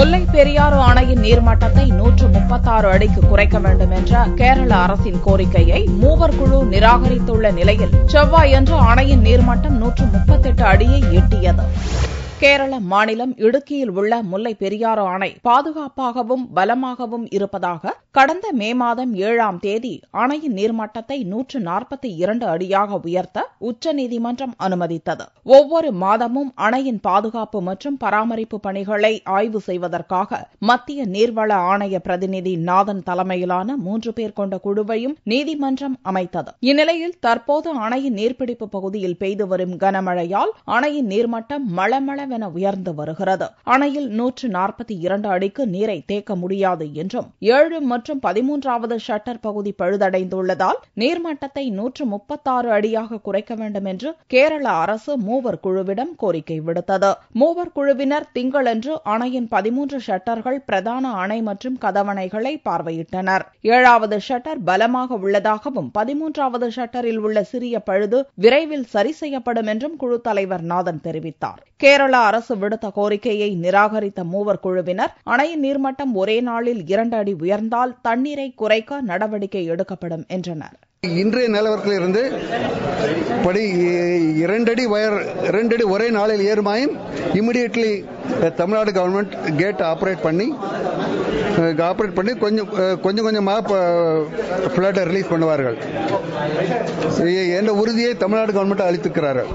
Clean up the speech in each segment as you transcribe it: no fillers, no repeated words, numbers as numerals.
முல்லை பெரியாறு அணையின் நீர்மட்டத்தை 136 அடிக்கு குறைக்க வேண்டும் என்ற கேரள அரசின் கோரிக்கையை மூவர் குழு நிராகரித்துள்ள நிலையில் செவ்வாயன்று அணையின் நீர்மட்டம் 138 அடியை எட்டியது. கேரள மாநிலம் இடுக்கியில் உள்ள முல்லை பெரியாறு அணை பாதுகாப்பாகவும் பலமாகவும் இருப்பதாக கடந்த மே மாதம் 7ஆம் தேதி அணையின் நீர்மட்டத்தை 142 அடியாக உயர்த்த உச்சநீதிமன்றம் அனுமதித்தது. ஒவ்வொரு மாதமும் அணையின் பாதுகாப்பு மற்றும் பராமரிப்பு பணிகளை ஆய்வு செய்வதற்காக மத்திய நீர்வள ஆணைய பிரதிநிதி நாதன் தலைமையிலான 3 பேர் கொண்ட குழுவையும் நீதிமன்றம் அமைத்தது. இந்நிலையில் தற்போது அணையின் நீர்பிடிப்பு பகுதியில் பெய்து வரும் கனமழையால் அணையின் நீர்மட்டம் மளமள உயர்ந்து வருகிறது. அணையில் 142 அடிக்கு நீரை தேக்க முடியாது என்றும் 7 மற்றும் 13வது ஷட்டர் பகுதி பழுதடைந்துள்ளதால் நீர்மட்டத்தை 136 அடியாக குறைக்க வேண்டும் என்று கேரள அரசு மூவர் குழுவிடம் கோரிக்கை விடுத்தது. மூவர் குழுவினர் திங்களன்று அணையின் 13 ஷட்டர்கள் பிரதான அணை மற்றும் கதவணைகளை பார்வையிட்டனர். 7வது ஷட்டர் பலமாக உள்ளதாகவும் 13வது ஷட்டரில் உள்ள சிறிய பழுது விரைவில் சரி செய்யப்படும் என்றும் குழு தலைவர் நாதன் தெரிவித்தார். கேரள அரசு விடுத்த கோரிக்கையை நிராகரித்த மூவர் குழுவினர் அணையின் நீர்மட்டம் ஒரே நாளில் 2 அடி உயர்ந்தால் தண்ணீரை குறைக்க நடவடிக்கை எடுக்கப்படும் என்றனர். இன்றைய நிலவரத்தில் இருந்து படி 2 அடி ஒரே நாளில் ஏறுமாயின் immediately Tamil Nadu government gate operate பண்ணி கொஞ்சமாக ஃப்ளட்டை ரிலீஸ் பண்ணுவார்கள் என்ற உறுதியை தமிழ்நாடு கவர்மெண்ட் அளித்திருக்கிறார்கள்.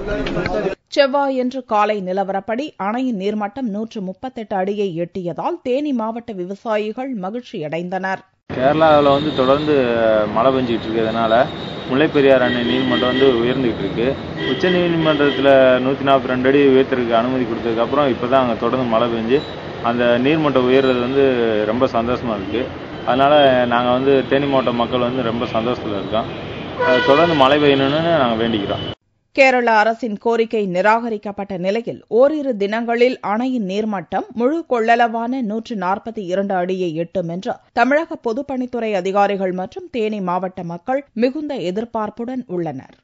செவ்வாயன்று காலை நிலவரப்படி அணையின் நீர்மட்டம் 138 அடியை எட்டியதால் தேனி மாவட்ட விவசாயிகள் மகிழ்ச்சியடைந்தனர். கேரளாவில் தொடர்ந்து மழை பெஞ்சிட்டு இருக்கிறதுனால முல்லை பெரியாறு அணை நீர்மட்டம் உயர்ந்துகிட்டு இருக்கு. உச்ச நீதிமன்றத்தில் 142 அடி உயர்த்தறதுக்கு அனுமதி கொடுத்ததுக்கப்புறம் இப்போதான் அங்கே தொடர்ந்து மழை பெஞ்சு அந்த நீர்மட்டம் உயர்றது ரொம்ப சந்தோஷமா இருக்கு. அதனால நாங்கள் தேனி மாவட்ட மக்கள் ரொம்ப சந்தோஷத்தில் இருக்கோம். தொடர்ந்து மழை பெய்யணும்னு நாங்கள் வேண்டிக்கிறோம். கேரள அரசின் கோரிக்கை நிராகரிக்கப்பட்ட நிலையில் ஓரிரு தினங்களில் அணையின் நீர்மட்டம் முழு கொள்ளளவான 142 அடியை எட்டும் என்று தமிழக பொதுப்பணித்துறை அதிகாரிகள் மற்றும் தேனி மாவட்ட மக்கள் மிகுந்த எதிர்பார்ப்புடன் உள்ளனர்.